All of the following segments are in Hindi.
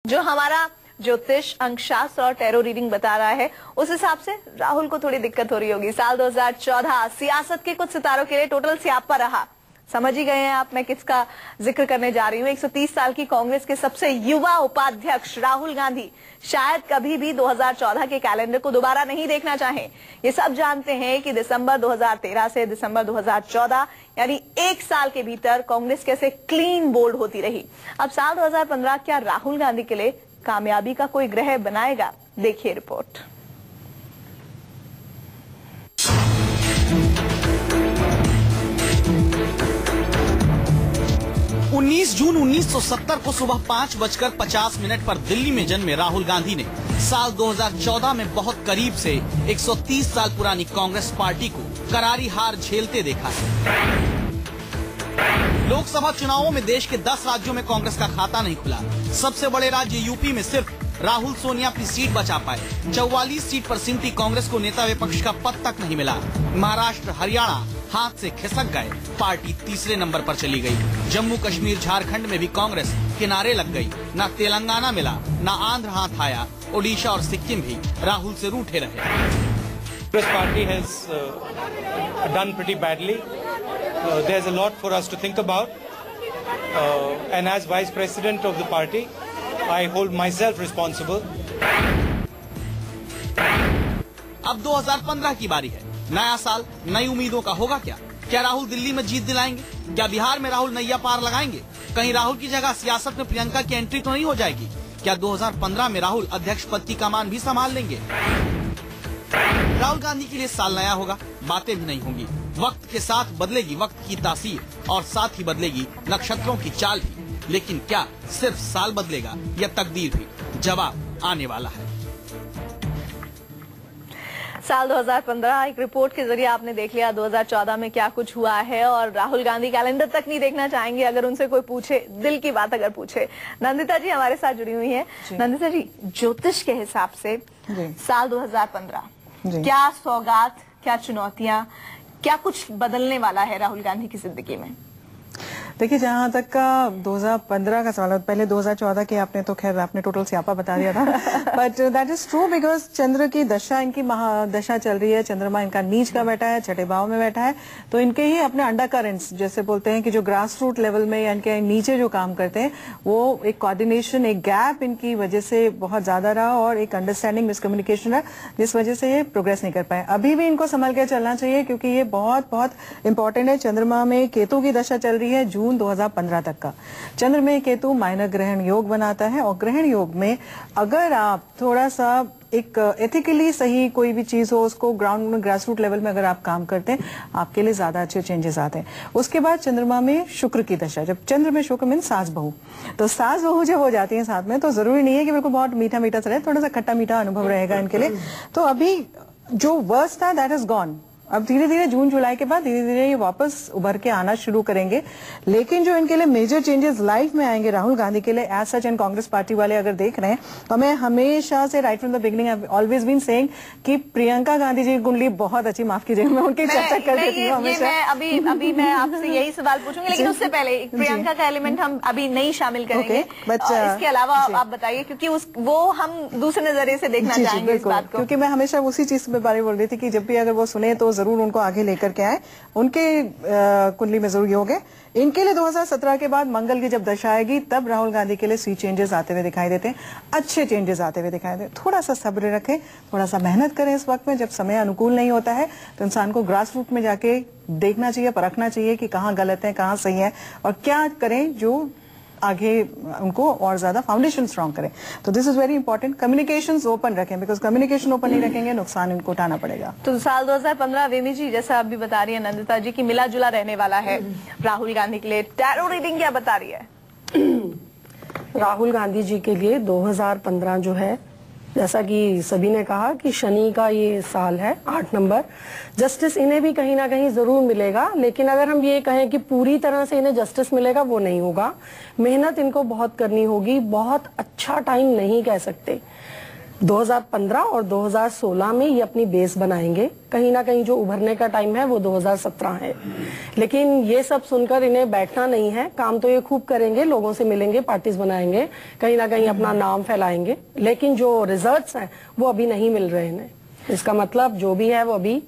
जो हमारा ज्योतिष अंकशास्त्र और टैरो रीडिंग बता रहा है उस हिसाब से राहुल को थोड़ी दिक्कत हो रही होगी। साल 2014 सियासत के कुछ सितारों के लिए टोटल स्यापा रहा। समझ ही गए हैं आप मैं किसका जिक्र करने जा रही हूँ। 130 साल की कांग्रेस के सबसे युवा उपाध्यक्ष राहुल गांधी शायद कभी भी 2014 के कैलेंडर को दोबारा नहीं देखना चाहें। ये सब जानते हैं कि दिसंबर 2013 से दिसंबर 2014 यानी एक साल के भीतर कांग्रेस कैसे क्लीन बोल्ड होती रही। अब साल 2015 क्या राहुल गांधी के लिए कामयाबी का कोई ग्रह बनाएगा? देखिए रिपोर्ट। जून 1970 को सुबह 5:50 पर दिल्ली में जन्मे राहुल गांधी ने साल 2014 में बहुत करीब से 130 साल पुरानी कांग्रेस पार्टी को करारी हार झेलते देखा है। लोकसभा चुनावों में देश के 10 राज्यों में कांग्रेस का खाता नहीं खुला। सबसे बड़े राज्य यूपी में सिर्फ राहुल सोनिया अपनी सीट बचा पाए। 44 सीट पर सिमटी कांग्रेस को नेता विपक्ष का पद तक नहीं मिला। महाराष्ट्र हरियाणा हाथ से खिसक गए, पार्टी तीसरे नंबर पर चली गई। जम्मू कश्मीर झारखंड में भी कांग्रेस किनारे लग गई। न तेलंगाना मिला, न आंध्र हाथ आया। ओडिशा और सिक्किम भी राहुल से रूठे रहे। This party has done pretty badly. There's a lot for us to think about. And as vice president of the party, I hold myself responsible. अब 2015 की बारी है। नया साल नई उम्मीदों का होगा क्या? क्या राहुल दिल्ली में जीत दिलाएंगे? क्या बिहार में राहुल नैया पार लगाएंगे? कहीं राहुल की जगह सियासत में प्रियंका की एंट्री तो नहीं हो जाएगी? क्या 2015 में राहुल अध्यक्ष पद की कमान भी संभाल लेंगे? राहुल गांधी के लिए साल नया होगा, बातें भी नहीं होंगी। वक्त के साथ बदलेगी वक्त की तासीर और साथ ही बदलेगी नक्षत्रों की चाल भी। लेकिन क्या सिर्फ साल बदलेगा या तकदीर भी? जवाब आने वाला है। साल 2015 एक रिपोर्ट के जरिए आपने देख लिया 2014 में क्या कुछ हुआ है। और राहुल गांधी कैलेंडर तक नहीं देखना चाहेंगे अगर उनसे कोई पूछे, दिल की बात अगर पूछे। नंदिता जी हमारे साथ जुड़ी हुई हैं। नंदिता जी, ज्योतिष के हिसाब से साल 2015 क्या सौगात, क्या चुनौतियां, क्या कुछ बदलने वाला है राहुल गांधी की जिंदगी में? देखिए, जहां तक का 2015 का सवाल, पहले 2014 के आपने तो खैर आपने टोटल स्यापा बता दिया था। But that is true because Chandra की दशा, इनकी महादशा चल रही है। चंद्रमा इनका नीच का बैठा है, छठे भाव में बैठा है। तो इनके ही अपने अंडर करेंट्स जैसे बोलते हैं कि जो ग्रास रूट लेवल में या इनके नीचे जो काम करते हैं वो एक कोऑर्डिनेशन, एक गैप इनकी वजह से बहुत ज्यादा रहा और एक अंडरस्टैंडिंग मिसकम्युनिकेशन रहा, जिस वजह से ये प्रोग्रेस नहीं कर पाए। अभी भी इनको संभल के चलना चाहिए क्योंकि ये बहुत बहुत इंपॉर्टेंट है। चंद्रमा में केतु की दशा चल रही है जून 2015 तक का। चंद्र में केतु माइनर ग्रहण योग बनाता है और ग्रहण योग में अगर आप थोड़ा सा एक एथिकली सही कोई भी चीज हो, उसको ग्राउंड में ग्रास रूट लेवल में अगर आप काम करते हैं, आपके लिए ज्यादा अच्छे चेंजेस आते हैं। उसके बाद चंद्रमा में शुक्र की दशा, जब चंद्र में शुक्र मीन सास बहू, तो सास बहू जब हो जाती है साथ में तो जरूरी नहीं है कि बिल्कुल बहुत मीठा मीठा चले, थोड़ा सा खट्टा मीठा अनुभव रहेगा इनके लिए। तो अभी जो वर्स्ट था दैट इज गॉन। अब धीरे धीरे जून जुलाई के बाद धीरे धीरे ये वापस उभर के आना शुरू करेंगे। लेकिन जो इनके लिए मेजर चेंजेस लाइफ में आएंगे राहुल गांधी के लिए as such, and Congress party वाले अगर देख रहे हैं तो मैं हमेशा से right from the beginning I always been saying कि प्रियंका गांधी जी की कुंडली बहुत अच्छी, माफ कीजिएगा मैं उनकी चर्चा कर देती हूँ हमेशा। अभी मैं आपसे यही सवाल पूछूंगी, लेकिन उससे पहले प्रियंका का एलिमेंट हम अभी नहीं शामिल करेंगे। इसके अलावा आप बताइए, क्योंकि वो हम दूसरे नजरिए से देखना चाहेंगे इस बात को। क्योंकि मैं हमेशा उसी चीज के बारे में बोल रही थी कि जब भी अगर वो सुने तो जरूर उनको आगे लेकर के आए। उनके कुंडली में जरूर योग है। इनके लिए 2017 के बाद मंगल की जब दशा आएगी तब राहुल गांधी के लिए सी चेंजेस आते हुए दिखाई देते हैं, अच्छे चेंजेस आते हुए दिखाई देते हैं। थोड़ा सा सब्र रखें, थोड़ा सा मेहनत करें। इस वक्त में जब समय अनुकूल नहीं होता है तो इंसान को ग्रास रूट में जाके देखना चाहिए, परखना चाहिए कि कहाँ गलत है, कहाँ सही है और क्या करें जो आगे उनको और ज्यादा फाउंडेशन स्ट्रॉन्ग करें। तो this is very important. Communications open रखें, बिकॉज कम्युनिकेशन ओपन नहीं रखेंगे नुकसान इनको उठाना पड़ेगा। तो साल 2015 वेमी जी, जैसा आप भी बता रही है नंदिता जी, की मिला जुला रहने वाला है राहुल गांधी के लिए। टैरो रीडिंग क्या बता रही है? राहुल गांधी जी के लिए 2015 जो है, जैसा कि सभी ने कहा कि शनि का ये साल है, 8 नंबर। जस्टिस इन्हें भी कहीं ना कहीं जरूर मिलेगा, लेकिन अगर हम ये कहें कि पूरी तरह से इन्हें जस्टिस मिलेगा, वो नहीं होगा। मेहनत इनको बहुत करनी होगी। बहुत अच्छा टाइम नहीं कह सकते। 2015 और 2016 में ये अपनी बेस बनाएंगे। कहीं ना कहीं जो उभरने का टाइम है वो 2017 है, लेकिन ये सब सुनकर इन्हें बैठना नहीं है। काम तो ये खूब करेंगे, लोगों से मिलेंगे, पार्टीज बनाएंगे, कहीं ना कहीं अपना नाम फैलाएंगे, लेकिन जो रिजल्ट्स हैं वो अभी नहीं मिल रहे हैं। इसका मतलब जो भी है वो अभी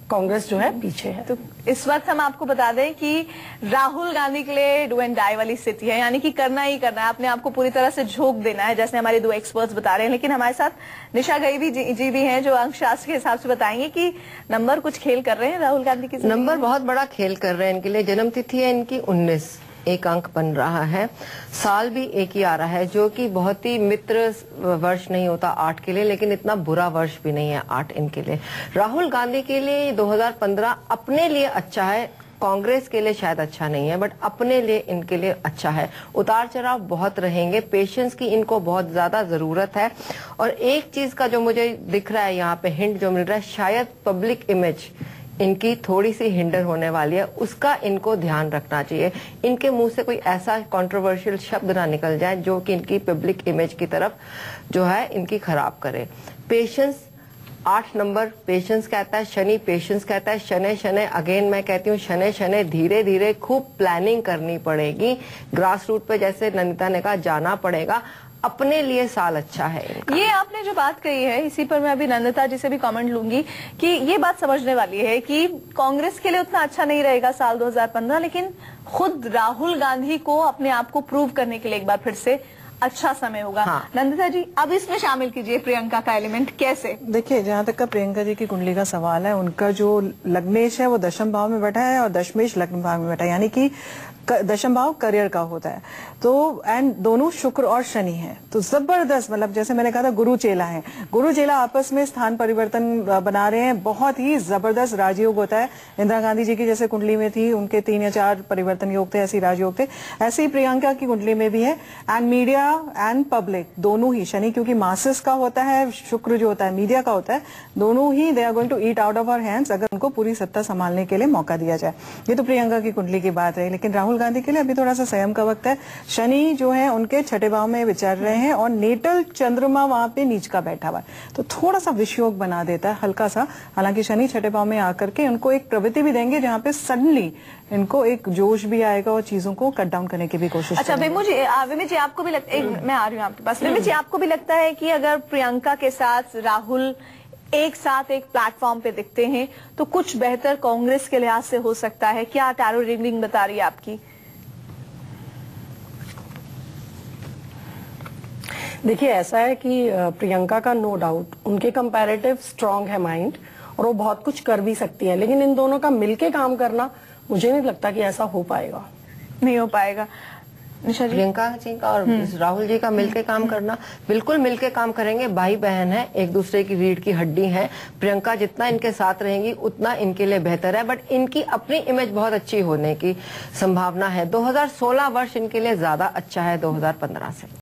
कांग्रेस जो है पीछे है। तो इस वक्त हम आपको बता दें कि राहुल गांधी के लिए डू एंड डाई वाली स्थिति है, यानी कि करना ही करना है, अपने आप को पूरी तरह से झोंक देना है, जैसे हमारे दो एक्सपर्ट्स बता रहे हैं। लेकिन हमारे साथ निशा गईवी जी भी हैं जो अंकशास्त्र के हिसाब से बताएंगे कि नंबर कुछ खेल कर रहे हैं राहुल गांधी की। नंबर बहुत बड़ा खेल कर रहे हैं इनके लिए। जन्म तिथि है इनकी 19, एक अंक बन रहा है, साल भी एक ही आ रहा है, जो कि बहुत ही मित्र वर्ष नहीं होता 8 के लिए, लेकिन इतना बुरा वर्ष भी नहीं है 8 इनके लिए। राहुल गांधी के लिए 2015 अपने लिए अच्छा है, कांग्रेस के लिए शायद अच्छा नहीं है, बट अपने लिए इनके लिए अच्छा है। उतार चढ़ाव बहुत रहेंगे, पेशेंस की इनको बहुत ज्यादा जरूरत है। और एक चीज का जो मुझे दिख रहा है यहाँ पे हिंट जो मिल रहा है, शायद पब्लिक इमेज इनकी थोड़ी सी हिंडर होने वाली है, उसका इनको ध्यान रखना चाहिए। इनके मुंह से कोई ऐसा कंट्रोवर्शियल शब्द ना निकल जाए जो कि इनकी पब्लिक इमेज की तरफ जो है इनकी खराब करे। पेशेंस 8 नंबर, पेशेंस कहता है शनि, पेशेंस कहता है शनै शनै। अगेन मैं कहती हूँ शनै शनै, धीरे धीरे खूब प्लानिंग करनी पड़ेगी, ग्रास रूट पे जैसे नंदिता ने कहा जाना पड़ेगा। अपने लिए साल अच्छा है इनका। ये आपने जो बात कही है, इसी पर मैं अभी नंदिता जी से भी कमेंट लूंगी कि ये बात समझने वाली है कि कांग्रेस के लिए उतना अच्छा नहीं रहेगा साल 2015, लेकिन खुद राहुल गांधी को अपने आप को प्रूव करने के लिए एक बार फिर से अच्छा समय होगा। हाँ। नंदिता जी अब इसमें शामिल कीजिए प्रियंका का एलिमेंट। कैसे? देखिए, जहाँ तक का प्रियंका जी की कुंडली का सवाल है, उनका जो लग्नेश है वो दशम भाव में बैठा है और दशमेश लग्न भाव में बैठा है, यानी कि दशम भाव करियर का होता है। तो एंड दोनों शुक्र और शनि है, तो जबरदस्त, मतलब जैसे मैंने कहा था गुरु चेला है, गुरु चेला आपस में स्थान परिवर्तन बना रहे हैं। बहुत ही जबरदस्त राजयोग होता है। इंदिरा गांधी जी की जैसे कुंडली में थी, उनके 3 या 4 परिवर्तन योग थे, ऐसे ही राजयोग थे, ऐसे ही प्रियंका की कुंडली में भी है। एंड मीडिया एंड पब्लिक दोनों ही, शनि क्योंकि मासेस का होता है, शुक्र जो होता है मीडिया का होता है, दोनों ही they are going to eat out of our hands अगर उनको पूरी सत्ता संभालने के लिए मौका दिया जाए। ये तो प्रियंका की कुंडली की बात है, लेकिन राहुल गांधी के लिए अभी थोड़ा सा संयम का वक्त है। शनि जो है उनके 6ठे भाव में विचार रहे हैं और नेटल चंद्रमा वहां पे नीच का बैठा हुआ है, तो थोड़ा सा विषयोग बना देता है हल्का सा। हालांकि शनि 6ठे भाव में आकर के उनको एक प्रवृत्ति भी देंगे जहां पे सडनली इनको एक जोश भी आएगा और चीजों को कट डाउन करने की भी कोशिश। अच्छा विमु जी आपको भी लगता है, मैं आ रही हूँ आपके पास, विमु जी आपको भी लगता है कि अगर प्रियंका के साथ राहुल एक साथ एक प्लेटफॉर्म पे दिखते हैं तो कुछ बेहतर कांग्रेस के लिहाज से हो सकता है? क्या टैरो रीडिंग बता रही है आपकी? देखिए, ऐसा है कि प्रियंका का नो डाउट उनके कंपैरेटिव स्ट्रांग है माइंड और वो बहुत कुछ कर भी सकती है, लेकिन इन दोनों का मिलके काम करना मुझे नहीं लगता कि ऐसा हो पाएगा। नहीं हो पाएगा। निशा जी? प्रियंका जी का और राहुल जी का मिलके काम करना, बिल्कुल मिलके काम करेंगे। भाई बहन है, एक दूसरे की रीढ़ की हड्डी है। प्रियंका जितना इनके साथ रहेंगी उतना इनके लिए बेहतर है, बट इनकी अपनी इमेज बहुत अच्छी होने की संभावना है। 2016 वर्ष इनके लिए ज्यादा अच्छा है 2015 से।